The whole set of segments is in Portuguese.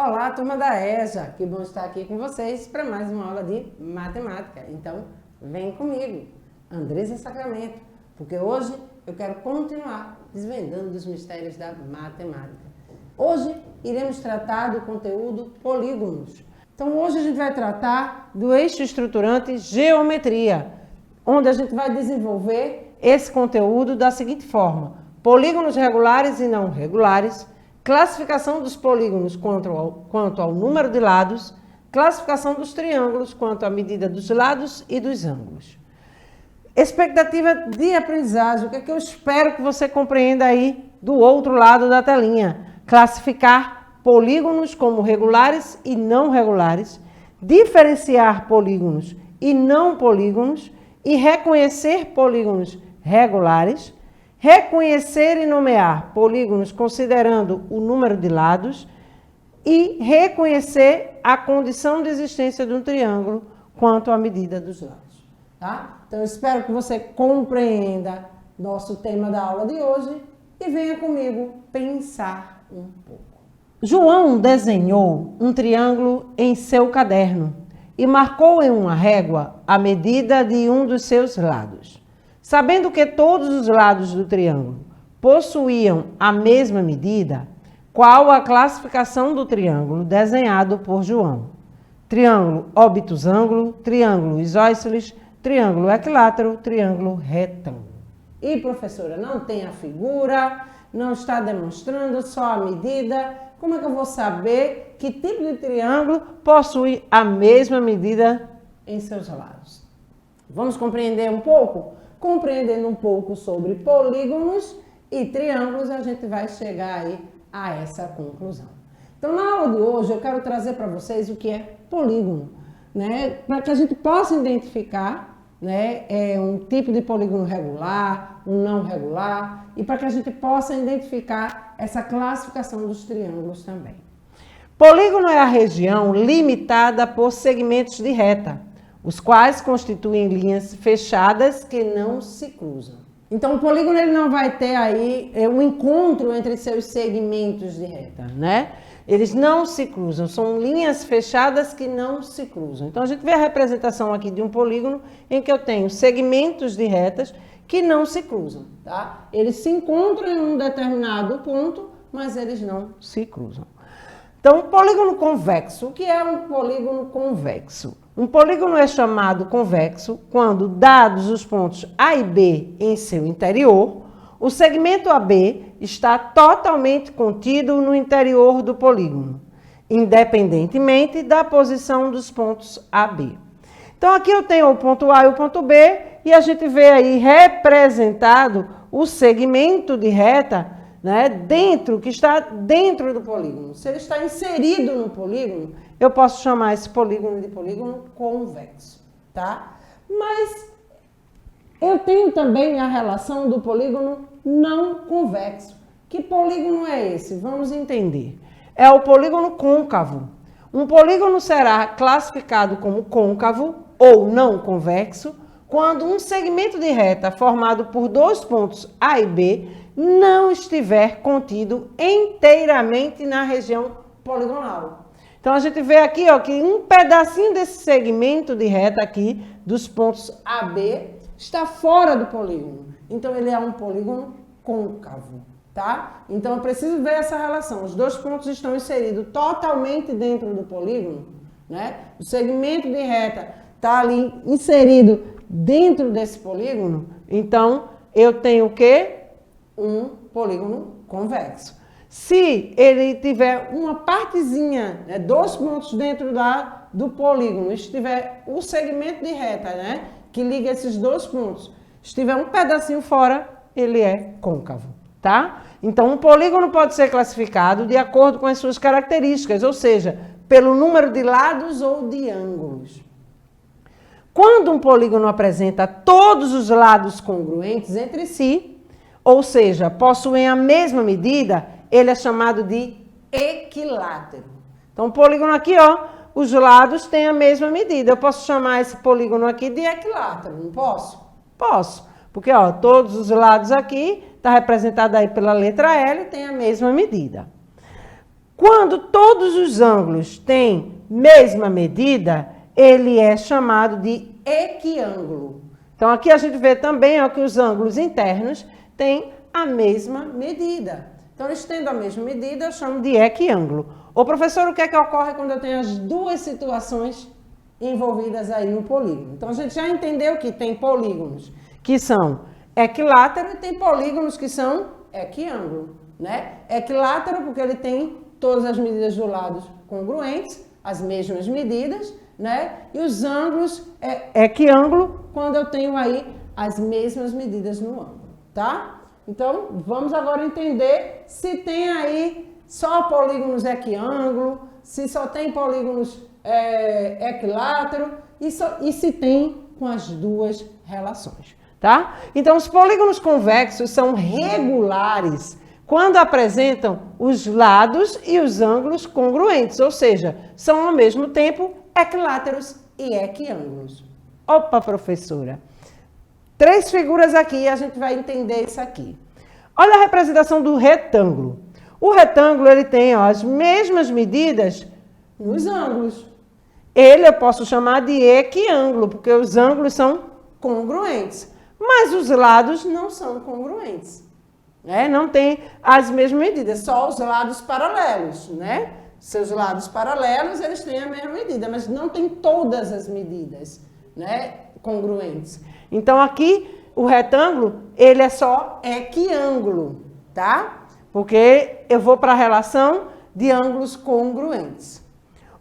Olá, turma da EJA, que bom estar aqui com vocês para mais uma aula de matemática. Então, vem comigo, Andressa Sacramento, porque hoje eu quero continuar desvendando os mistérios da matemática. Hoje iremos tratar do conteúdo polígonos. Então, hoje a gente vai tratar do eixo estruturante geometria, onde a gente vai desenvolver esse conteúdo da seguinte forma: polígonos regulares e não regulares, classificação dos polígonos quanto ao número de lados, classificação dos triângulos quanto à medida dos lados e dos ângulos. Expectativa de aprendizagem, o que é que eu espero que você compreenda aí do outro lado da telinha? Classificar polígonos como regulares e não regulares, diferenciar polígonos e não polígonos e reconhecer polígonos regulares, reconhecer e nomear polígonos considerando o número de lados e reconhecer a condição de existência de um triângulo quanto à medida dos lados. Tá? Então, eu espero que você compreenda nosso tema da aula de hoje e venha comigo pensar um pouco. João desenhou um triângulo em seu caderno e marcou em uma régua a medida de um dos seus lados. Sabendo que todos os lados do triângulo possuíam a mesma medida, qual a classificação do triângulo desenhado por João? Triângulo obtusângulo, triângulo isósceles, triângulo equilátero, triângulo retângulo. E professora, não tem a figura, não está demonstrando só a medida. Como é que eu vou saber que tipo de triângulo possui a mesma medida em seus lados? Vamos compreender um pouco? Compreendendo um pouco sobre polígonos e triângulos, a gente vai chegar aí a essa conclusão. Então, na aula de hoje, eu quero trazer para vocês o que é polígono, né? Para que a gente possa identificar, né, um tipo de polígono regular, um não regular, e para que a gente possa identificar essa classificação dos triângulos também. Polígono é a região limitada por segmentos de reta, os quais constituem linhas fechadas que não se cruzam. Então, o polígono ele não vai ter aí um encontro entre seus segmentos de reta, né? Eles não se cruzam, são linhas fechadas que não se cruzam. Então, a gente vê a representação aqui de um polígono em que eu tenho segmentos de retas que não se cruzam, tá? Eles se encontram em um determinado ponto, mas eles não se cruzam. Então, polígono convexo. O que é um polígono convexo? Um polígono é chamado convexo quando, dados os pontos A e B em seu interior, o segmento AB está totalmente contido no interior do polígono, independentemente da posição dos pontos AB. Então, aqui eu tenho o ponto A e o ponto B, e a gente vê aí representado o segmento de reta, né, que está dentro do polígono. Se ele está inserido no polígono, eu posso chamar esse polígono de polígono convexo, tá? Mas eu tenho também a relação do polígono não convexo. Que polígono é esse? Vamos entender. É o polígono côncavo. Um polígono será classificado como côncavo ou não convexo quando um segmento de reta formado por dois pontos A e B não estiver contido inteiramente na região poligonal. Então, a gente vê aqui, ó, que um pedacinho desse segmento de reta aqui, dos pontos AB, está fora do polígono. Então, ele é um polígono côncavo, tá? Então, eu preciso ver essa relação. Os dois pontos estão inseridos totalmente dentro do polígono, né? O segmento de reta está ali inserido dentro desse polígono. Então, eu tenho o quê? Um polígono convexo. Se ele tiver uma partezinha, né, dois pontos dentro do polígono, estiver o segmento de reta, né, que liga esses dois pontos, estiver um pedacinho fora, ele é côncavo, tá? Então, um polígono pode ser classificado de acordo com as suas características, ou seja, pelo número de lados ou de ângulos. Quando um polígono apresenta todos os lados congruentes entre si, ou seja, possuem a mesma medida, ele é chamado de equilátero. Então, o polígono aqui, ó, os lados têm a mesma medida. Eu posso chamar esse polígono aqui de equilátero, não posso? Posso, porque, ó, todos os lados aqui, está representado aí pela letra L, tem a mesma medida. Quando todos os ângulos têm mesma medida, ele é chamado de equiângulo. Então, aqui a gente vê também ó, que os ângulos internos têm a mesma medida. Então, eles tendo a mesma medida, eu chamo de equiângulo. Ô, professor, o que é que ocorre quando eu tenho as duas situações envolvidas aí no polígono? Então, a gente já entendeu que tem polígonos que são equilátero e tem polígonos que são equiângulo, né? Equilátero porque ele tem todas as medidas do lado congruentes, as mesmas medidas, né? E os ângulos é equiângulo quando eu tenho aí as mesmas medidas no ângulo, tá? Então, vamos agora entender se tem aí só polígonos equiângulo, se só tem polígonos equilátero e se tem com as duas relações, tá? Então, os polígonos convexos são regulares quando apresentam os lados e os ângulos congruentes, ou seja, são ao mesmo tempo equiláteros e equiângulos. Opa, professora! 3 figuras aqui e a gente vai entender isso aqui. Olha a representação do retângulo. O retângulo ele tem ó, as mesmas medidas nos ângulos. Ele eu posso chamar de equiângulo, porque os ângulos são congruentes, mas os lados não são congruentes. Não tem as mesmas medidas, só os lados paralelos, né? Seus lados paralelos, eles têm a mesma medida, mas não tem todas as medidas, né, congruentes. Então, aqui, o retângulo, ele é só equiângulo, tá? Porque eu vou para a relação de ângulos congruentes.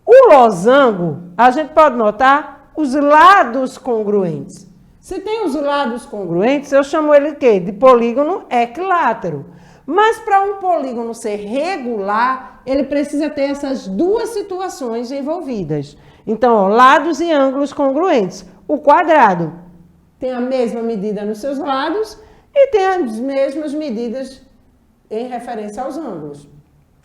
O losango, a gente pode notar os lados congruentes. Se tem os lados congruentes, eu chamo ele de quê? De polígono equilátero. Mas para um polígono ser regular, ele precisa ter essas duas situações envolvidas. Então, ó, lados e ângulos congruentes. O quadrado tem a mesma medida nos seus lados e tem as mesmas medidas em referência aos ângulos.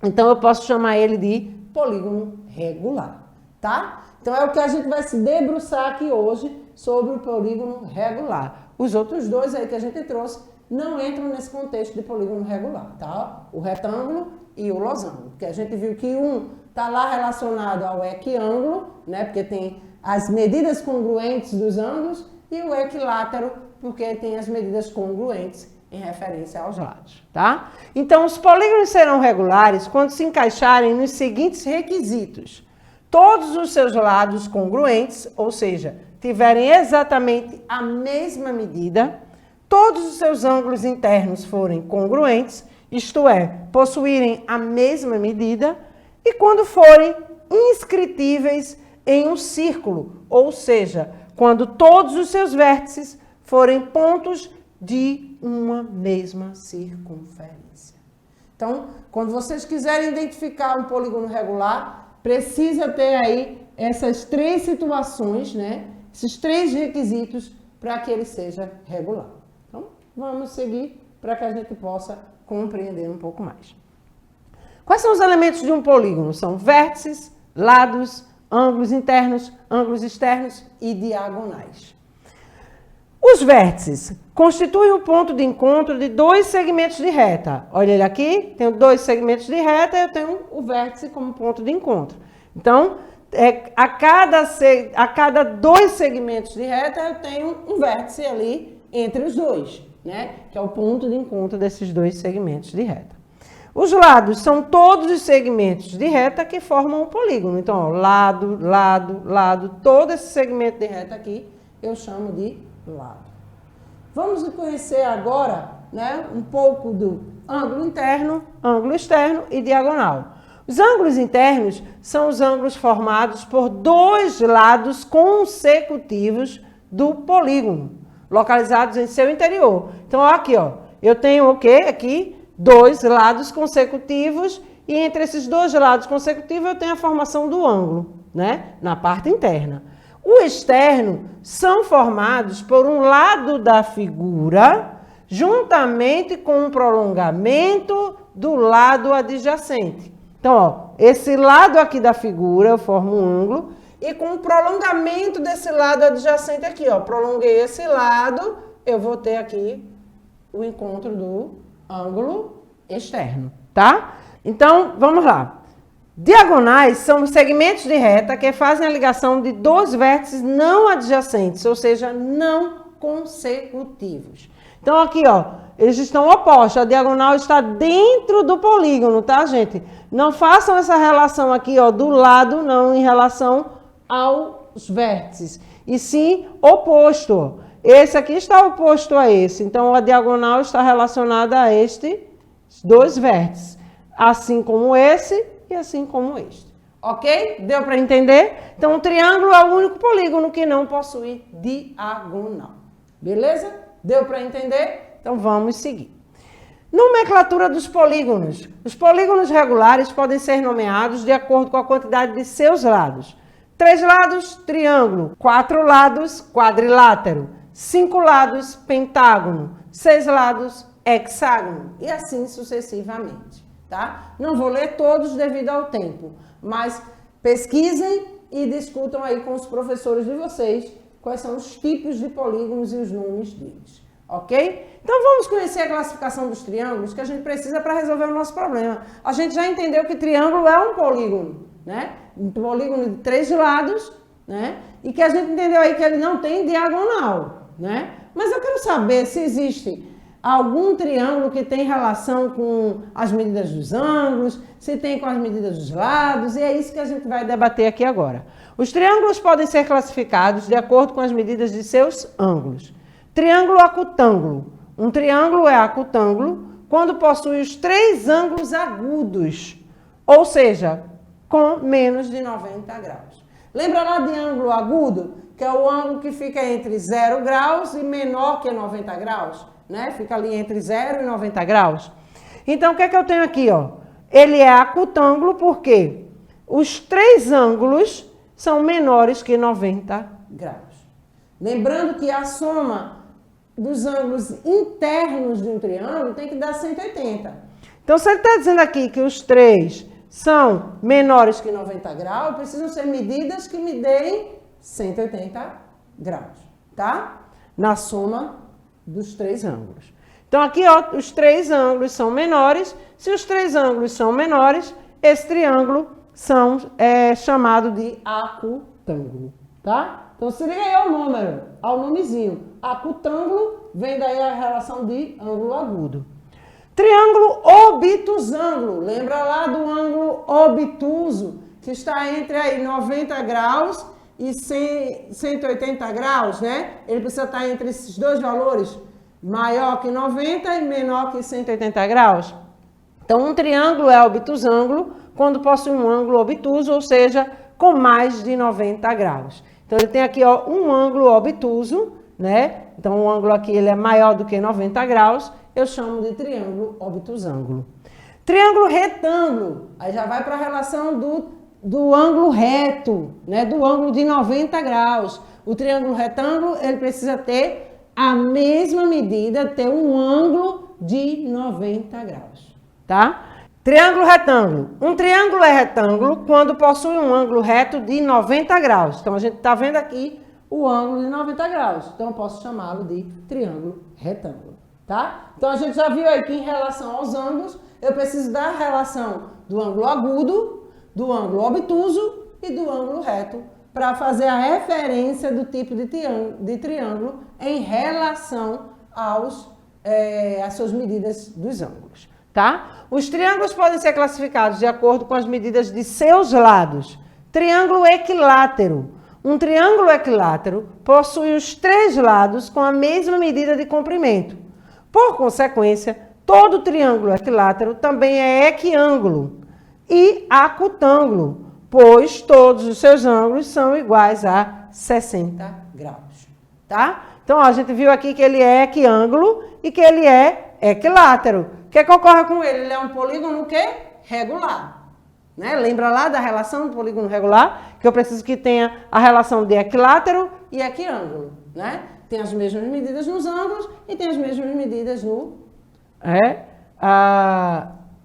Então, eu posso chamar ele de polígono regular, tá? Então, é o que a gente vai se debruçar aqui hoje sobre o polígono regular. Os outros dois aí que a gente trouxe não entram nesse contexto de polígono regular, tá? O retângulo e o losango, porque a gente viu que um está lá relacionado ao equiângulo, né? Porque tem as medidas congruentes dos ângulos, e o equilátero, porque tem as medidas congruentes em referência aos lados, tá? Então, os polígonos serão regulares quando se encaixarem nos seguintes requisitos. Todos os seus lados congruentes, ou seja, tiverem exatamente a mesma medida, todos os seus ângulos internos forem congruentes, isto é, possuírem a mesma medida, e quando forem inscritíveis em um círculo, ou seja, quando todos os seus vértices forem pontos de uma mesma circunferência. Então, quando vocês quiserem identificar um polígono regular, precisa ter aí essas 3 situações, né? Esses 3 requisitos para que ele seja regular. Então, vamos seguir para que a gente possa compreender um pouco mais. Quais são os elementos de um polígono? São vértices, lados, ângulos internos, ângulos externos e diagonais. Os vértices constituem o ponto de encontro de 2 segmentos de reta. Olha ele aqui, tenho 2 segmentos de reta e eu tenho o vértice como ponto de encontro. Então, a cada 2 segmentos de reta eu tenho um vértice ali entre os dois, né? Que é o ponto de encontro desses 2 segmentos de reta. Os lados são todos os segmentos de reta que formam um polígono. Então, ó, lado, lado, lado, todo esse segmento de reta aqui eu chamo de lado. Vamos conhecer agora, né, um pouco do ângulo interno, ângulo externo e diagonal. Os ângulos internos são os ângulos formados por 2 lados consecutivos do polígono, localizados em seu interior. Então, ó, aqui, ó, eu tenho o quê? Aqui, 2 lados consecutivos e entre esses 2 lados consecutivos eu tenho a formação do ângulo, né, na parte interna. O externo são formados por um lado da figura, juntamente com um prolongamento do lado adjacente. Então, ó, esse lado aqui da figura eu formo um ângulo e com o prolongamento desse lado adjacente aqui, ó, prolonguei esse lado, eu vou ter aqui o encontro do ângulo externo, tá? Então, vamos lá. Diagonais são segmentos de reta que fazem a ligação de dois vértices não adjacentes, ou seja, não consecutivos. Então, aqui, ó, eles estão opostos. A diagonal está dentro do polígono, tá, gente? Não façam essa relação aqui, ó, do lado, não em relação aos vértices. E sim, oposto. Esse aqui está oposto a esse. Então, a diagonal está relacionada a estes dois vértices. Assim como esse e assim como este. Ok? Deu para entender? Então, o triângulo é o único polígono que não possui diagonal. Beleza? Deu para entender? Então, vamos seguir. Nomenclatura dos polígonos. Os polígonos regulares podem ser nomeados de acordo com a quantidade de seus lados. 3 lados, triângulo. 4 lados, quadrilátero. 5 lados, pentágono. 6 lados, hexágono. E assim sucessivamente. Tá? Não vou ler todos devido ao tempo, mas pesquisem e discutam aí com os professores de vocês quais são os tipos de polígonos e os nomes deles, ok? Então vamos conhecer a classificação dos triângulos que a gente precisa para resolver o nosso problema. A gente já entendeu que triângulo é um polígono, né? Um polígono de 3 lados, né? E que a gente entendeu aí que ele não tem diagonal, né? Mas eu quero saber se existe algum triângulo que tem relação com as medidas dos ângulos, se tem com as medidas dos lados, e é isso que a gente vai debater aqui agora. Os triângulos podem ser classificados de acordo com as medidas de seus ângulos. Triângulo acutângulo. Um triângulo é acutângulo quando possui os 3 ângulos agudos, ou seja, com menos de 90 graus. Lembra lá de ângulo agudo, que é o ângulo que fica entre 0 graus e menor que 90 graus? Né? Fica ali entre 0 e 90 graus. Então, o que é que eu tenho aqui? Ó? Ele é acutângulo porque os 3 ângulos são menores que 90 graus. Lembrando que a soma dos ângulos internos de um triângulo tem que dar 180. Então, se ele está dizendo aqui que os 3 são menores que 90 graus, precisam ser medidas que me deem 180 graus, tá? Na soma dos 3 ângulos. Então, aqui, ó, os 3 ângulos são menores. Se os 3 ângulos são menores, esse triângulo é chamado de acutângulo, tá? Então, se liga aí ao número, ao nomezinho. Acutângulo vem daí a relação de ângulo agudo. Triângulo obtusângulo. Lembra lá do ângulo obtuso, que está entre aí 90 graus e 180 graus, né? Ele precisa estar entre esses dois valores, maior que 90 e menor que 180 graus. Então, um triângulo é obtusângulo quando possui um ângulo obtuso, ou seja, com mais de 90 graus. Então, ele tem aqui, ó, um ângulo obtuso, né? Então, o ângulo aqui ele é maior do que 90 graus, eu chamo de triângulo obtusângulo. Triângulo retângulo, aí já vai para a relação do ângulo reto, né? Do ângulo de 90 graus. O triângulo retângulo, ele precisa ter a mesma medida, ter um ângulo de 90 graus, tá? Triângulo retângulo. Um triângulo é retângulo quando possui um ângulo reto de 90 graus. Então, a gente está vendo aqui o ângulo de 90 graus. Então, eu posso chamá-lo de triângulo retângulo, tá? Então, a gente já viu aí que em relação aos ângulos, eu preciso da relação do ângulo agudo, do ângulo obtuso e do ângulo reto para fazer a referência do tipo de triângulo em relação às suas medidas dos ângulos, tá? Os triângulos podem ser classificados de acordo com as medidas de seus lados. Triângulo equilátero. Um triângulo equilátero possui os 3 lados com a mesma medida de comprimento. Por consequência, todo triângulo equilátero também é equiângulo e acutângulo, pois todos os seus ângulos são iguais a 60 graus, tá? Então, ó, a gente viu aqui que ele é equiângulo e que ele é equilátero. O que ocorre com ele? Ele é um polígono o quê? Regular, né? Lembra lá da relação do polígono regular? Que eu preciso que tenha a relação de equilátero e equiângulo, né? Tem as mesmas medidas nos ângulos e tem as mesmas medidas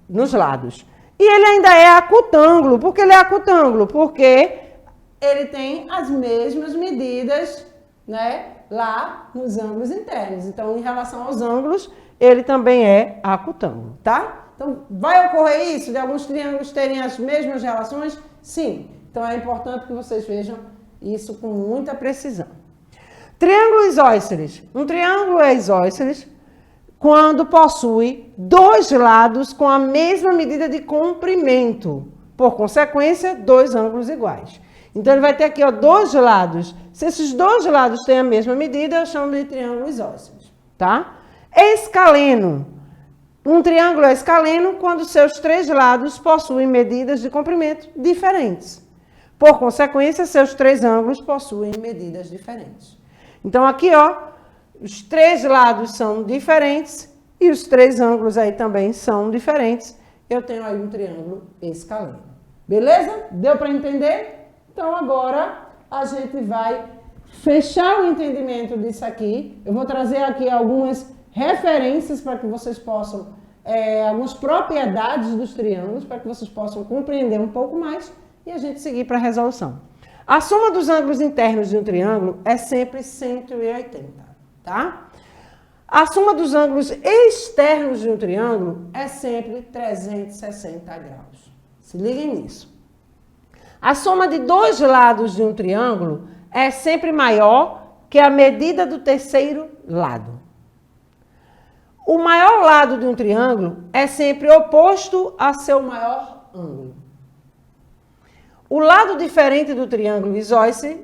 nos lados. E ele ainda é acutângulo. Por que ele é acutângulo? Porque ele tem as mesmas medidas, né, lá nos ângulos internos. Então, em relação aos ângulos, ele também é acutângulo, tá? Então, vai ocorrer isso, de alguns triângulos terem as mesmas relações? Sim. Então, é importante que vocês vejam isso com muita precisão. Triângulo isósceles. Um triângulo é isósceles quando possui dois lados com a mesma medida de comprimento. Por consequência, dois ângulos iguais. Então, ele vai ter aqui, ó, dois lados. Se esses dois lados têm a mesma medida, eu chamo de triângulo isósceles, tá? Escaleno. Um triângulo é escaleno quando seus três lados possuem medidas de comprimento diferentes. Por consequência, seus três ângulos possuem medidas diferentes. Então, aqui, ó, os três lados são diferentes e os três ângulos aí também são diferentes. Eu tenho aí um triângulo escaleno. Beleza? Deu para entender? Então, agora a gente vai fechar o entendimento disso aqui. Eu vou trazer aqui algumas referências para que vocês possam, algumas propriedades dos triângulos, para que vocês possam compreender um pouco mais e a gente seguir para a resolução. A soma dos ângulos internos de um triângulo é sempre 180, tá? A soma dos ângulos externos de um triângulo é sempre 360 graus. Se liguem nisso. A soma de dois lados de um triângulo é sempre maior que a medida do terceiro lado. O maior lado de um triângulo é sempre oposto a seu maior ângulo. O lado diferente do triângulo isósceles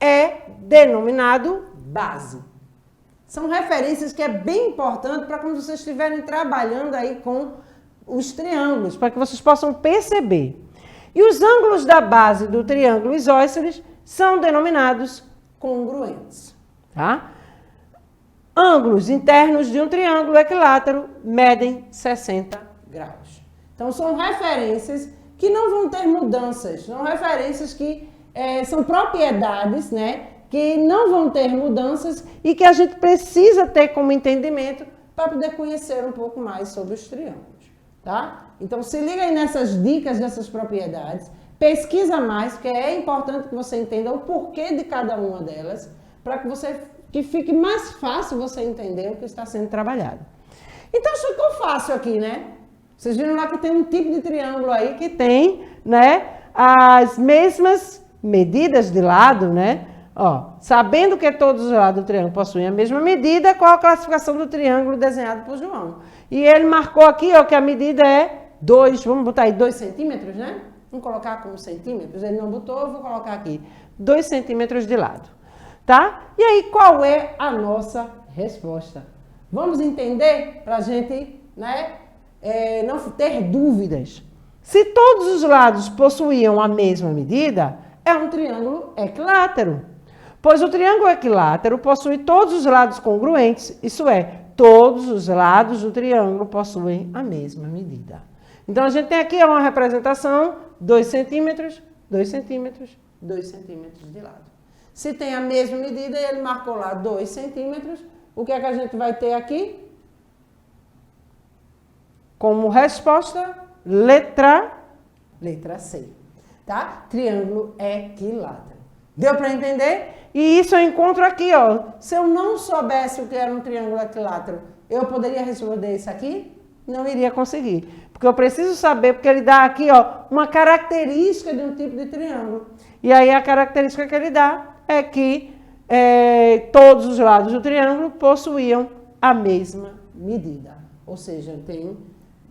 é denominado base. São referências que é bem importante para quando vocês estiverem trabalhando aí com os triângulos, para que vocês possam perceber. E os ângulos da base do triângulo isósceles são denominados congruentes, tá? Ângulos internos de um triângulo equilátero medem 60 graus. Então, são referências que não vão ter mudanças, são referências que são propriedades, né, que não vão ter mudanças e que a gente precisa ter como entendimento para poder conhecer um pouco mais sobre os triângulos, tá? Então, se liga aí nessas dicas dessas propriedades, pesquisa mais, porque é importante que você entenda o porquê de cada uma delas, para que fique mais fácil você entender o que está sendo trabalhado. Então, ficou fácil aqui, né? Vocês viram lá que tem um tipo de triângulo aí que tem, né, as mesmas medidas de lado, né? Ó, sabendo que todos os lados do triângulo possuem a mesma medida, qual a classificação do triângulo desenhado por João? E ele marcou aqui, ó, que a medida é 2, vamos botar aí 2 centímetros, né? Vamos colocar como centímetros, ele não botou, eu vou colocar aqui 2 centímetros de lado, tá? E aí, qual é a nossa resposta? Vamos entender para a gente, né, não ter dúvidas. Se todos os lados possuíam a mesma medida, é um triângulo equilátero. Pois o triângulo equilátero possui todos os lados congruentes, isso é, todos os lados do triângulo possuem a mesma medida. Então, a gente tem aqui uma representação, 2 centímetros, 2 centímetros, 2 centímetros de lado. Se tem a mesma medida, ele marcou lá 2 centímetros, o que é que a gente vai ter aqui? Como resposta, letra C, tá? Triângulo equilátero. Deu para entender? E isso eu encontro aqui, ó. Se eu não soubesse o que era um triângulo equilátero, eu poderia responder isso aqui? Não iria conseguir. Porque eu preciso saber, porque ele dá aqui, ó, uma característica de um tipo de triângulo. E aí a característica que ele dá é que todos os lados do triângulo possuíam a mesma medida. Ou seja, tem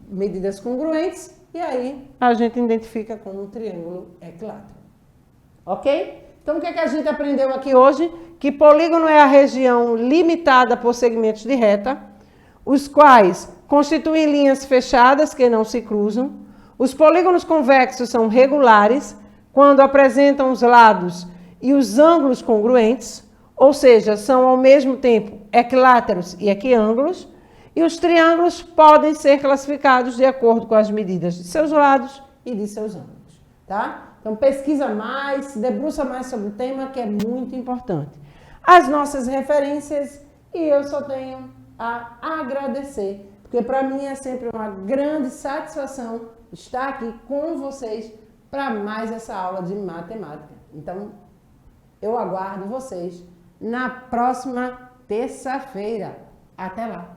medidas congruentes e aí a gente identifica como um triângulo equilátero. Ok? Então, o que é que a gente aprendeu aqui hoje? Que polígono é a região limitada por segmentos de reta, os quais constituem linhas fechadas que não se cruzam. Os polígonos convexos são regulares quando apresentam os lados e os ângulos congruentes, ou seja, são ao mesmo tempo equiláteros e equiângulos. E os triângulos podem ser classificados de acordo com as medidas de seus lados e de seus ângulos, tá? Então, pesquisa mais, se debruça mais sobre o tema, que é muito importante. As nossas referências, e eu só tenho a agradecer, porque para mim é sempre uma grande satisfação estar aqui com vocês para mais essa aula de matemática. Então, eu aguardo vocês na próxima terça-feira. Até lá!